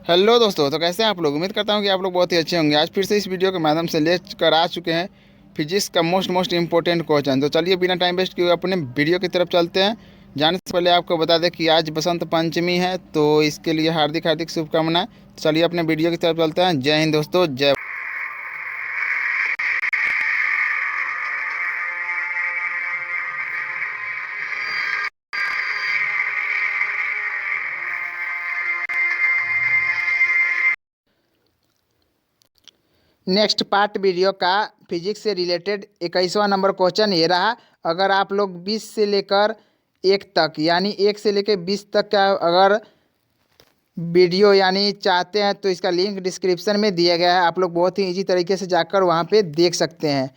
Hello दोस्तों, तो कैसे हैं आप लोग। उम्मीद करता हूं कि आप लोग बहुत ही अच्छे होंगे। आज फिर से इस वीडियो के माध्यम से लेकर आ चुके हैं फिजिक्स का मोस्ट इंपॉर्टेंट क्वेश्चन। तो चलिए बिना टाइम वेस्ट किए अपने वीडियो की तरफ चलते हैं। जाने से पहले आपको बता दें कि आज बसंत पंचमी है, तो इसके लिए हार्दिक हार्दिक शुभकामनाएं। तो चलिए अपने वीडियो की तरफ चलते हैं। जय हिंद दोस्तों, जय। नेक्स्ट पार्ट वीडियो का फिजिक्स से रिलेटेड 21वां नंबर क्वेश्चन ये रहा। अगर आप लोग 20 से लेकर 1 तक यानी 1 से लेकर 20 तक का अगर वीडियो यानी चाहते हैं तो इसका लिंक डिस्क्रिप्शन में दिया गया है। आप लोग बहुत ही इजी तरीके से जाकर वहाँ पे देख सकते हैं।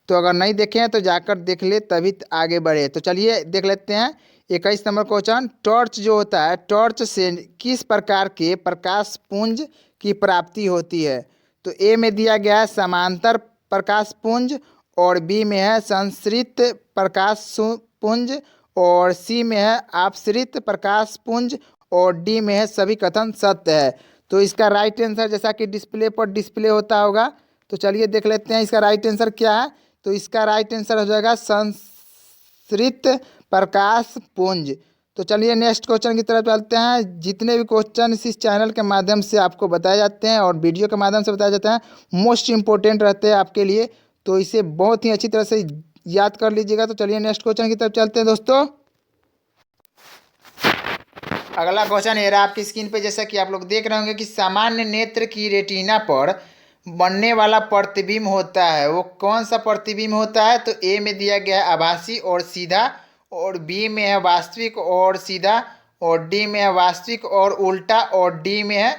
तो अगर नहीं देखे हैं तो जाकर देख ले, तभी आगे बढ़े। तो चलिए देख लेते हैं 21 नंबर क्वेश्चन। टॉर्च जो होता है, टॉर्च से किस प्रकार के प्रकाश पुंज की प्राप्ति होती है। तो ए में दिया गया है समांतर प्रकाश पुंज, और बी में है संश्रित प्रकाश पुंज, और सी में है आपश्रित प्रकाश पुंज, और डी में है सभी कथन सत्य है। तो इसका राइट आंसर जैसा कि डिस्प्ले पर डिस्प्ले होता होगा, तो चलिए देख लेते हैं इसका राइट आंसर क्या है। तो इसका राइट आंसर हो जाएगा संश्रित प्रकाश पुंज। तो चलिए नेक्स्ट क्वेश्चन की तरफ चलते हैं। जितने भी क्वेश्चन इस चैनल के माध्यम से आपको बताए जाते हैं और वीडियो के माध्यम से बताए जाते हैं, मोस्ट इंपॉर्टेंट रहते हैं आपके लिए, तो इसे बहुत ही अच्छी तरह से याद कर लीजिएगा। तो चलिए नेक्स्ट क्वेश्चन की तरफ चलते हैं दोस्तों। अगला क्वेश्चन ये रहा आपकी स्क्रीन पे। जैसा कि आप लोग देख रहे होंगे कि सामान्य नेत्र की रेटिना पर बनने वाला प्रतिबिंब होता है, वो कौन सा प्रतिबिंब होता है। तो ए में दिया गया है आभासी और सीधा, और बी में है वास्तविक और सीधा, और डी में है वास्तविक और उल्टा, और डी में है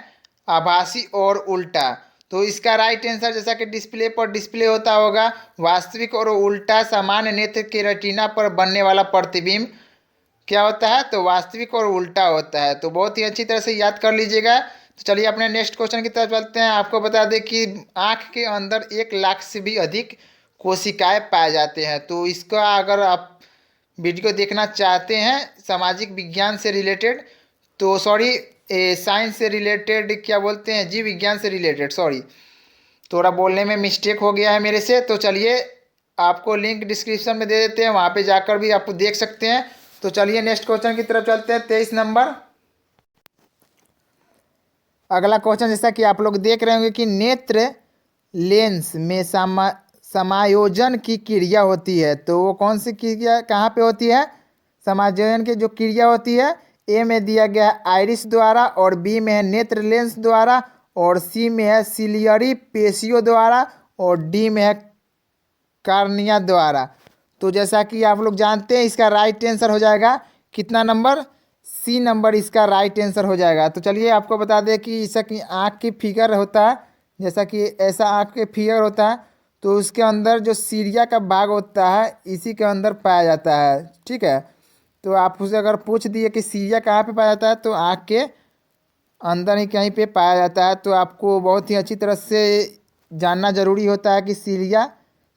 आभासी और उल्टा। तो इसका राइट आंसर जैसा कि डिस्प्ले पर डिस्प्ले होता होगा, वास्तविक और उल्टा सामान्य नेत्र के रेटिना पर बनने वाला प्रतिबिंब क्या होता है, तो वास्तविक और उल्टा होता है। तो बहुत ही अच्छी तरह से याद कर लीजिएगा। तो चलिए अपने नेक्स्ट क्वेश्चन की तरफ चलते हैं। आपको बता दें कि आँख के अंदर 1 लाख से भी अधिक कोशिकाएं पाए जाते हैं। तो इसका अगर आप वीडियो देखना चाहते हैं सामाजिक विज्ञान से रिलेटेड, तो सॉरी साइंस से रिलेटेड क्या बोलते हैं, जीव विज्ञान से रिलेटेड, सॉरी थोड़ा बोलने में मिस्टेक हो गया है मेरे से। तो चलिए आपको लिंक डिस्क्रिप्शन में दे देते हैं, वहाँ पे जाकर भी आप देख सकते हैं। तो चलिए नेक्स्ट क्वेश्चन की तरफ चलते हैं। 23 नंबर अगला क्वेश्चन, जैसा कि आप लोग देख रहे होंगे कि नेत्र लेंस में समायोजन की क्रिया होती है। तो वो कौन सी क्रिया कहाँ पे होती है, समायोजन की जो क्रिया होती है। ए में दिया गया है आइरिस द्वारा, और बी में है नेत्र लेंस द्वारा, और सी में है सिलियरी पेशियों द्वारा, और डी में है कार्निया द्वारा। तो जैसा कि आप लोग जानते हैं इसका राइट आंसर हो जाएगा कितना नंबर, सी नंबर इसका राइट आंसर हो जाएगा। तो चलिए आपको बता दें कि इसका कि आँख की फिगर होता है, जैसा कि ऐसा आँख के फिगर होता है, तो उसके अंदर जो सीरिया का भाग होता है इसी के अंदर पाया जाता है। ठीक है, तो आप उसे अगर पूछ दिए कि सीरिया कहाँ पे पाया जाता है, तो आँख के अंदर ही कहीं पे पाया जाता है। तो आपको बहुत ही अच्छी तरह से जानना जरूरी होता है कि सीरिया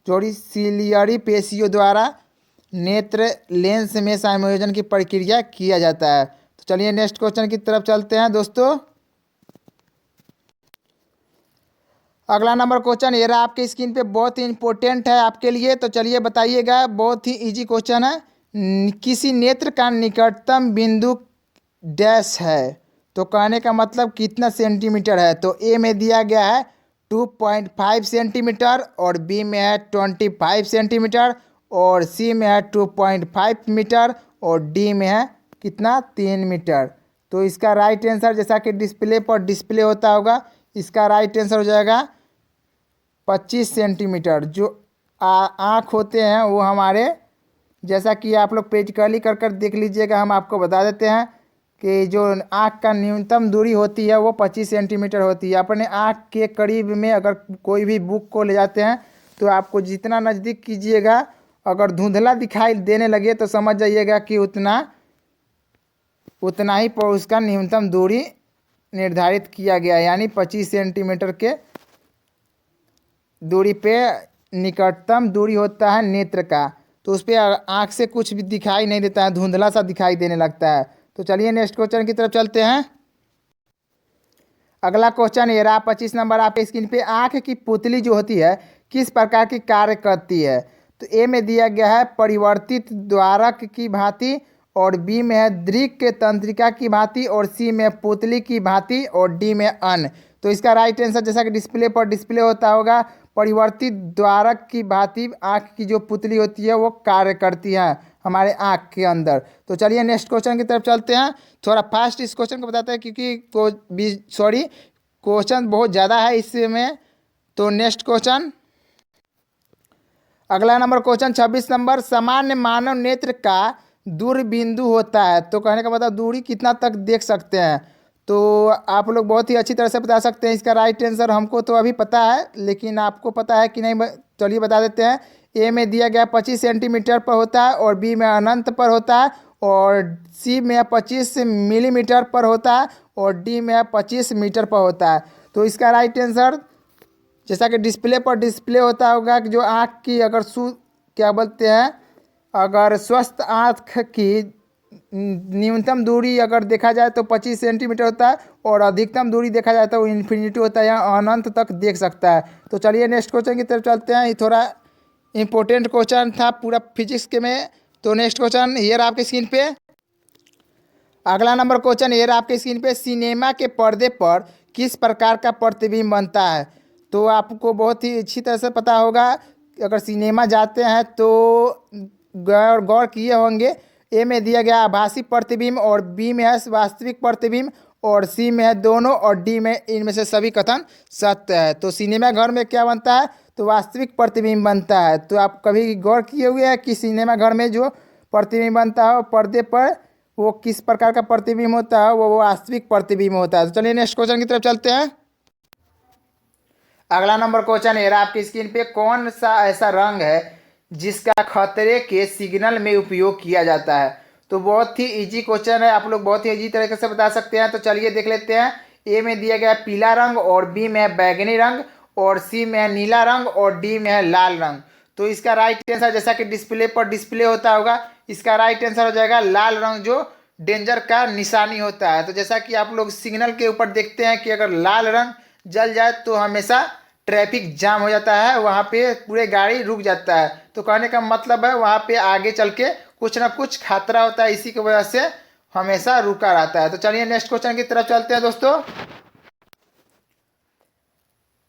जोड़ी सिलियरी पेशियों द्वारा नेत्र लेंस में समायोजन की प्रक्रिया किया जाता है। तो चलिए नेक्स्ट क्वेश्चन की तरफ चलते हैं दोस्तों। अगला नंबर क्वेश्चन ये रहा आपके स्क्रीन पे, बहुत ही इंपॉर्टेंट है आपके लिए। तो चलिए बताइएगा, बहुत ही इजी क्वेश्चन है। किसी नेत्र का निकटतम बिंदु डैश है। तो कहने का मतलब कितना सेंटीमीटर है। तो ए में दिया गया है 2.5 सेंटीमीटर, और बी में है 25 सेंटीमीटर, और सी में है 2.5 मीटर, और डी में है कितना 3 मीटर। तो इसका राइट आंसर जैसा कि डिस्प्ले पर डिस्प्ले होता होगा, इसका राइट आंसर हो जाएगा 25 सेंटीमीटर। जो आँख होते हैं वो हमारे, जैसा कि आप लोग प्रैक्टिकली कर कर देख लीजिएगा, हम आपको बता देते हैं कि जो आँख का न्यूनतम दूरी होती है वो 25 सेंटीमीटर होती है। अपने आँख के करीब में अगर कोई भी बुक को ले जाते हैं तो आपको जितना नज़दीक कीजिएगा, अगर धुंधला दिखाई देने लगे तो समझ जाइएगा कि उतना ही पर उसका न्यूनतम दूरी निर्धारित किया गया है, यानी 25 सेंटीमीटर के दूरी पे निकटतम दूरी होता है नेत्र का। तो उस पर आँख से कुछ भी दिखाई नहीं देता है, धुंधला सा दिखाई देने लगता है। तो चलिए नेक्स्ट क्वेश्चन की तरफ चलते हैं। अगला क्वेश्चन ये रहा 25 नंबर आपके स्क्रीन पे। आंख की पुतली जो होती है किस प्रकार की कार्य करती है? तो ए में दिया गया है परिवर्तित द्वारक की भांति, और बी में है दृक तंत्रिका की भांति, और सी में पुतली की भांति, और डी में अन्न। तो इसका राइट आंसर जैसा कि डिस्प्ले पर डिस्प्ले होता होगा, परिवर्तित द्वारक की भांति आँख की जो पुतली होती है वो कार्य करती है हमारे आँख के अंदर। तो चलिए नेक्स्ट क्वेश्चन की तरफ चलते हैं। थोड़ा फास्ट इस क्वेश्चन को बताते हैं क्योंकि क्वेश्चन बहुत ज़्यादा है इसमें। तो नेक्स्ट क्वेश्चन, अगला नंबर क्वेश्चन 26 नंबर। सामान्य मानव नेत्र का दूर बिंदु होता है, तो कहने का मतलब दूरी कितना तक देख सकते हैं? तो आप लोग बहुत ही अच्छी तरह से बता सकते हैं। इसका राइट आंसर हमको तो अभी पता है, लेकिन आपको पता है कि नहीं, चलिए बता देते हैं। ए में दिया गया 25 सेंटीमीटर पर होता है, और बी में अनंत पर होता है, और सी में 25 मिलीमीटर पर होता है, और डी में 25 मीटर पर होता है। तो इसका राइट आंसर जैसा कि डिस्प्ले पर डिस्प्ले होता होगा कि जो आँख की अगर क्या बोलते हैं, अगर स्वस्थ आँख की न्यूनतम दूरी अगर देखा जाए तो 25 सेंटीमीटर होता है, और अधिकतम दूरी देखा जाए तो वो इन्फिनिटी होता है या अनंत तक देख सकता है। तो चलिए नेक्स्ट क्वेश्चन की तरफ चलते हैं। ये थोड़ा इंपॉर्टेंट क्वेश्चन था पूरा फिजिक्स के में। तो नेक्स्ट क्वेश्चन हियर आपके स्क्रीन पे। अगला नंबर क्वेश्चन हियर आपके स्क्रीन पे। सिनेमा के पर्दे पर किस प्रकार का प्रतिबिंब बनता है? तो आपको बहुत ही अच्छी तरह से पता होगा, अगर सिनेमा जाते हैं तो गौर किए होंगे। ए में दिया गया आभासी प्रतिबिंब, और बी में है वास्तविक प्रतिबिंब, और सी में है दोनों, और डी में इनमें से सभी कथन सत्य है। तो सिनेमा घर में क्या बनता है? तो वास्तविक प्रतिबिंब बनता है। तो आप कभी गौर किए हुए हैं कि सिनेमा घर में जो प्रतिबिंब बनता है पर्दे पर वो किस प्रकार का प्रतिबिंब होता है? वो वास्तविक प्रतिबिंब होता है। तो चलिए नेक्स्ट क्वेश्चन की तरफ चलते हैं। अगला नंबर क्वेश्चन है आपकी स्क्रीन पे। कौन सा ऐसा रंग है जिसका खतरे के सिग्नल में उपयोग किया जाता है? तो बहुत ही इजी क्वेश्चन है, आप लोग बहुत ही इजी तरीके से बता सकते हैं। तो चलिए देख लेते हैं। ए में दिया गया पीला रंग, और बी में है बैगनी रंग, और सी में है नीला रंग, और डी में है लाल रंग। तो इसका राइट आंसर जैसा कि डिस्प्ले पर डिस्प्ले होता होगा, इसका राइट आंसर हो जाएगा लाल रंग, जो डेंजर का निशानी होता है। तो जैसा कि आप लोग सिग्नल के ऊपर देखते हैं कि अगर लाल रंग जल जाए तो हमेशा ट्रैफिक जाम हो जाता है, वहाँ पे पूरे गाड़ी रुक जाता है। तो कहने का मतलब है वहाँ पे आगे चल के कुछ ना कुछ खतरा होता है, इसी की वजह से हमेशा रुका रहता है। तो चलिए नेक्स्ट क्वेश्चन की तरफ चलते हैं दोस्तों।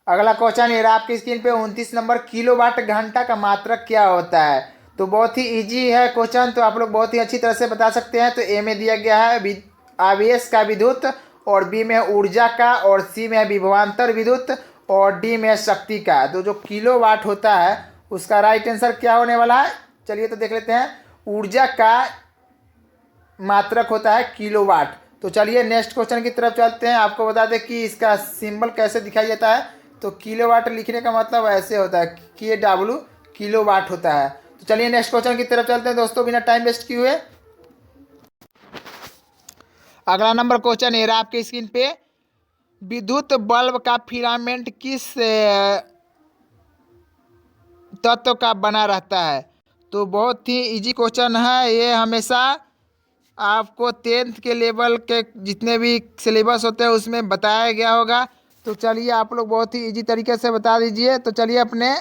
अगला क्वेश्चन ये रहा आपकी स्क्रीन पे 29 नंबर। किलोवाट घंटा का मात्रक क्या होता है? तो बहुत ही इजी है क्वेश्चन, तो आप लोग बहुत ही अच्छी तरह से बता सकते हैं। तो ए में दिया गया है आवेश का विद्युत, और बी में ऊर्जा का, और सी में विभवांतर विद्युत, और डी में शक्ति का। तो जो किलोवाट होता है उसका राइट आंसर क्या होने वाला है? चलिए तो देख लेते हैं। ऊर्जा का मात्रक होता है किलोवाट। तो चलिए नेक्स्ट क्वेश्चन की तरफ चलते हैं। आपको बता दें कि इसका सिंबल कैसे दिखाई देता है। तो किलोवाट लिखने का मतलब ऐसे होता है, KW किलोवाट होता है। तो चलिए नेक्स्ट क्वेश्चन की तरफ चलते हैं दोस्तों, बिना टाइम वेस्ट किए हुए। अगला नंबर क्वेश्चन है आपके स्क्रीन पे। विद्युत बल्ब का फिलामेंट किस तत्व का बना रहता है? तो बहुत ही इजी क्वेश्चन है ये। हमेशा आपको 10th के लेवल के जितने भी सिलेबस होते हैं उसमें बताया गया होगा। तो चलिए आप लोग बहुत ही इजी तरीके से बता दीजिए। तो चलिए अपने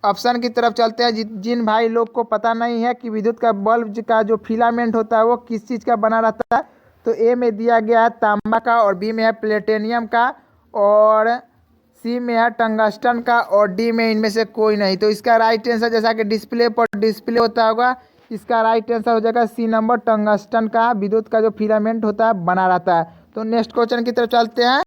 ऑप्शन की तरफ चलते हैं। जिन भाई लोग को पता नहीं है कि विद्युत का बल्ब का जो फिलामेंट होता है वो किस चीज़ का बना रहता है, तो ए में दिया गया है तांबा का, और बी में है प्लेटिनियम का, और सी में है टंगस्टन का, और डी में इनमें से कोई नहीं। तो इसका राइट आंसर जैसा कि डिस्प्ले पर डिस्प्ले होता होगा, इसका राइट आंसर हो जाएगा सी नंबर, टंगस्टन का विद्युत का जो फिलामेंट होता है बना रहता है। तो नेक्स्ट क्वेश्चन की तरफ चलते हैं।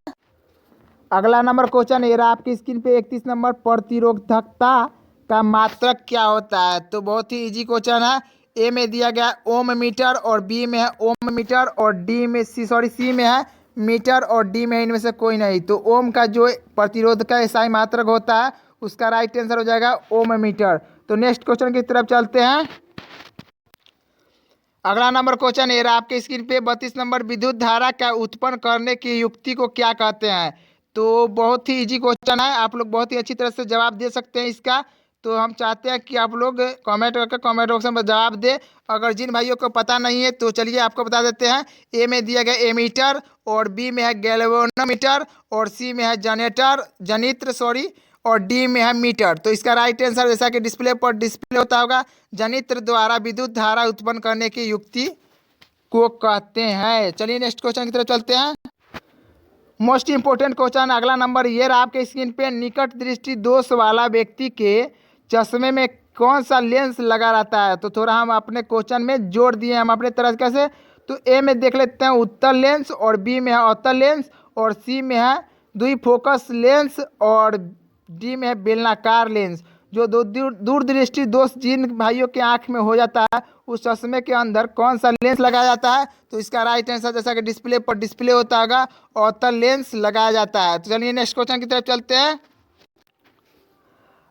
अगला नंबर क्वेश्चन ये रहा आपकी स्क्रीन पे 31 नंबर। प्रतिरोधकता का मात्रक क्या होता है? तो बहुत ही इजी क्वेश्चन है। ए में दिया गया ओम मीटर, और बी में है ओम मीटर, और डी में सी में है मीटर, और डी में इनमें से कोई नहीं। तो ओम का जो प्रतिरोध का SI मात्रक होता है उसका राइट आंसर हो जाएगा ओम मीटर। तो नेक्स्ट क्वेश्चन की तरफ चलते हैं। अगला नंबर क्वेश्चन ये रहा आपके स्क्रीन पे 32 नंबर। विद्युत धारा का उत्पन्न करने की युक्ति को क्या कहते हैं? तो बहुत ही इजी क्वेश्चन है, आप लोग बहुत ही अच्छी तरह से जवाब दे सकते हैं इसका। तो हम चाहते हैं कि आप लोग कमेंट करके कमेंट बॉक्स में जवाब दें। अगर जिन भाइयों को पता नहीं है तो चलिए आपको बता देते हैं। ए में दिया गया एमीटर, और बी में है गैल्वेनोमीटर, और सी में है जनित्र सॉरी, और डी में है मीटर। तो इसका राइट आंसर जैसा कि डिस्प्ले पर डिस्प्ले होता होगा, जनित्र द्वारा विद्युत धारा उत्पन्न करने की युक्ति को कहते हैं। चलिए नेक्स्ट क्वेश्चन की तरफ चलते हैं। मोस्ट इंपोर्टेंट क्वेश्चन अगला नंबर ये रहा आपके स्क्रीन पे। निकट दृष्टि दोष वाला व्यक्ति के चश्मे में कौन सा लेंस लगा रहता है? तो थोड़ा हम अपने क्वेश्चन में जोड़ दिए हम अपने तरीके से। तो ए में देख लेते हैं उत्तल लेंस, और बी में है अवतल लेंस, और सी में है द्विफोकस लेंस, और डी में है बेलनाकार लेंस। जो दूरदृष्टि दोष जिन भाइयों के आंख में हो जाता है उस चश्मे के अंदर कौन सा लेंस लगाया जाता है? तो इसका राइट आंसर जैसा कि डिस्प्ले पर डिस्प्ले होता होगा, अवतल लेंस लगाया जाता है। तो चलिए नेक्स्ट क्वेश्चन की तरफ चलते हैं।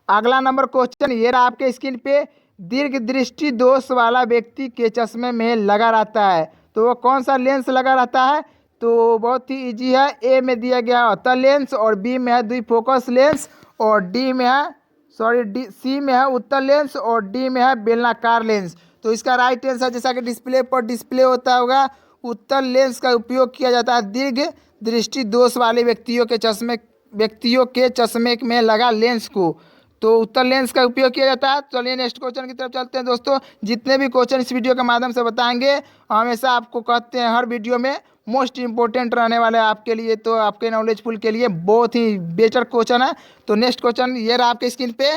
अगला नंबर क्वेश्चन ये रहा आपके स्क्रीन पे। दीर्घ दृष्टि दोष वाला व्यक्ति के चश्मे में लगा रहता है, तो वो कौन सा लेंस लगा रहता है? तो बहुत ही इजी है। ए में दिया गया अवतल लेंस, और बी में है द्विफोकस लेंस, और सी में है उत्तल लेंस, और डी में है बेलनाकार लेंस। तो इसका राइट आंसर जैसा कि डिस्प्ले पर डिस्प्ले होता होगा, उत्तल लेंस का उपयोग किया जाता है दीर्घ दृष्टि दोष वाले व्यक्तियों के चश्मे में लगा लेंस को। तो उत्तल लेंस का उपयोग किया जाता है। चलिए नेक्स्ट क्वेश्चन की तरफ चलते हैं दोस्तों। जितने भी क्वेश्चन इस वीडियो के माध्यम से बताएंगे हमेशा आपको कहते हैं हर वीडियो में मोस्ट इंपॉर्टेंट रहने वाले आपके लिए, तो आपके नॉलेजफुल के लिए बहुत ही बेटर क्वेश्चन है। तो नेक्स्ट क्वेश्चन ये रहा आपके स्क्रीन पे।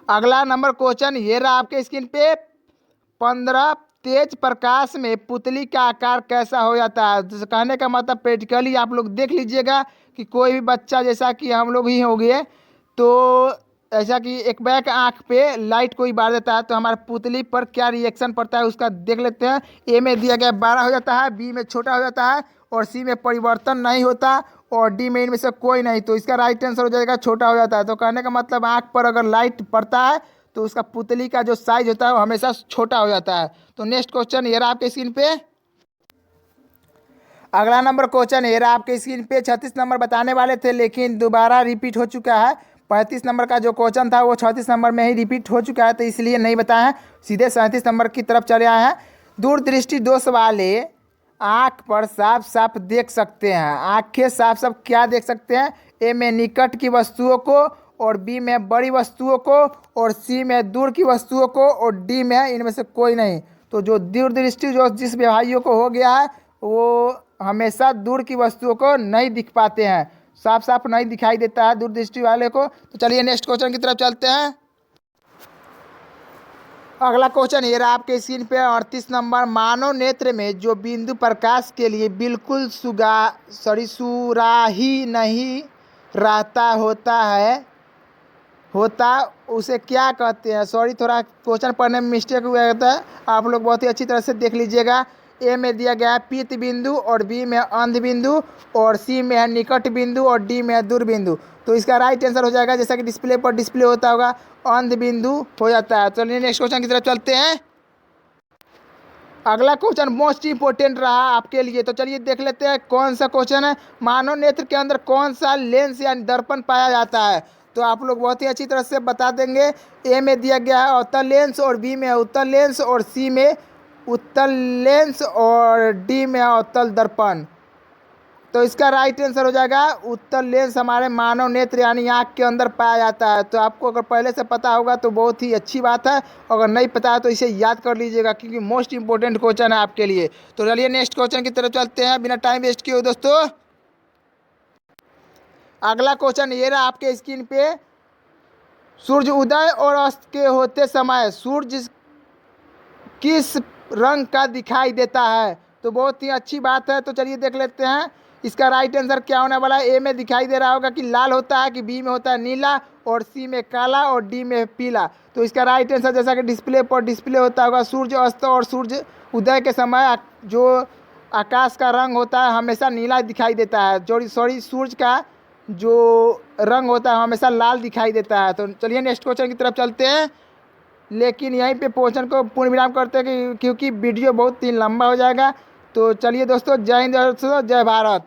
अगला नंबर क्वेश्चन ये रहा आपके स्क्रीन पे। 15 तेज प्रकाश में पुतली का आकार कैसा हो जाता है? तो कहने का मतलब प्रैक्टिकली आप लोग देख लीजिएगा कि कोई भी बच्चा जैसा कि हम लोग ही हो गए, तो ऐसा कि एक बैक आँख पे लाइट कोई बार देता है तो हमारे पुतली पर क्या रिएक्शन पड़ता है उसका देख लेते हैं। ए में दिया गया 12 हो जाता है, बी में छोटा हो जाता है, और सी में परिवर्तन नहीं होता, और डी में इनमें से कोई नहीं। तो इसका राइट आंसर हो जाएगा छोटा हो जाता है। तो कहने का मतलब आँख पर अगर लाइट पड़ता है तो उसका पुतली का जो साइज होता है वो हमेशा छोटा हो जाता है। तो नेक्स्ट क्वेश्चन ये रहा आपके स्क्रीन पे। अगला नंबर क्वेश्चन ये रहा आपके स्क्रीन पे। 36 नंबर बताने वाले थे लेकिन दोबारा रिपीट हो चुका है। 35 नंबर का जो क्वेश्चन था वो 36 नंबर में ही रिपीट हो चुका है, तो इसलिए नहीं बताया है, सीधे 37 नंबर की तरफ चले आए हैं। दूरदृष्टि दोष वाले आँख पर साफ साफ देख सकते हैं। आँखें साफ साफ क्या देख सकते हैं? ए में निकट की वस्तुओं को, और बी में बड़ी वस्तुओं को, और सी में दूर की वस्तुओं को, और डी में इनमें से कोई नहीं। तो जो दूरदृष्टि जो जिस भाइयों को हो गया है वो हमेशा दूर की वस्तुओं को नहीं दिख पाते हैं, साफ साफ नहीं दिखाई देता है दूरदृष्टि वाले को। तो चलिए नेक्स्ट क्वेश्चन की तरफ चलते हैं। अगला क्वेश्चन ये रहा आपके स्क्रीन पे 38 नंबर। मानव नेत्र में जो बिंदु प्रकाश के लिए बिल्कुल सुराही नहीं रहता होता उसे क्या कहते हैं? सॉरी, थोड़ा क्वेश्चन पढ़ने में मिस्टेक हुआ था, आप लोग बहुत ही अच्छी तरह से देख लीजिएगा। ए में दिया गया है पीत बिंदु, और बी में अंध बिंदु, और सी में है निकट बिंदु, और डी में है दूर बिंदु। तो इसका राइट आंसर हो जाएगा जैसा कि डिस्प्ले पर डिस्प्ले होता होगा, अंध बिंदु हो जाता है। चलिए नेक्स्ट क्वेश्चन की तरफ चलते हैं। अगला क्वेश्चन मोस्ट इंपोर्टेंट रहा आपके लिए, तो चलिए देख लेते हैं कौन सा क्वेश्चन है। मानव नेत्र के अंदर कौन सा लेंस या दर्पण पाया जाता है? तो आप लोग बहुत ही अच्छी तरह से बता देंगे। ए में दिया गया है अवतल लेंस, और बी में उत्तल लेंस, और सी में उत्तल लेंस, और डी में अवतल दर्पण। तो इसका राइट आंसर हो जाएगा उत्तल लेंस हमारे मानव नेत्र यानी आँख के अंदर पाया जाता है। तो आपको अगर पहले से पता होगा तो बहुत ही अच्छी बात है, अगर नहीं पता है तो इसे याद कर लीजिएगा क्योंकि मोस्ट इंपॉर्टेंट क्वेश्चन है आपके लिए। तो चलिए नेक्स्ट क्वेश्चन की तरफ चलते हैं बिना टाइम वेस्ट किए दोस्तों। अगला क्वेश्चन ये रहा आपके स्क्रीन पे। सूर्य उदय और अस्त के होते समय सूर्य किस रंग का दिखाई देता है? तो बहुत ही अच्छी बात है। तो चलिए देख लेते हैं इसका राइट आंसर क्या होने वाला है। ए में दिखाई दे रहा होगा कि लाल होता है, कि बी में होता है नीला, और सी में काला, और डी में पीला। तो इसका राइट आंसर जैसा कि डिस्प्ले पर डिस्प्ले होता होगा, सूर्य अस्त और सूर्य उदय के समय जो आकाश का रंग होता है हमेशा नीला दिखाई देता है। सूर्य का जो रंग होता है हमेशा लाल दिखाई देता है। तो चलिए नेक्स्ट क्वेश्चन की तरफ चलते हैं, लेकिन यहीं पे क्वेश्चन को पूर्ण विराम करते हैं क्योंकि वीडियो बहुत ही लंबा हो जाएगा। तो चलिए दोस्तों, जय हिंद दोस्तों, जय भारत।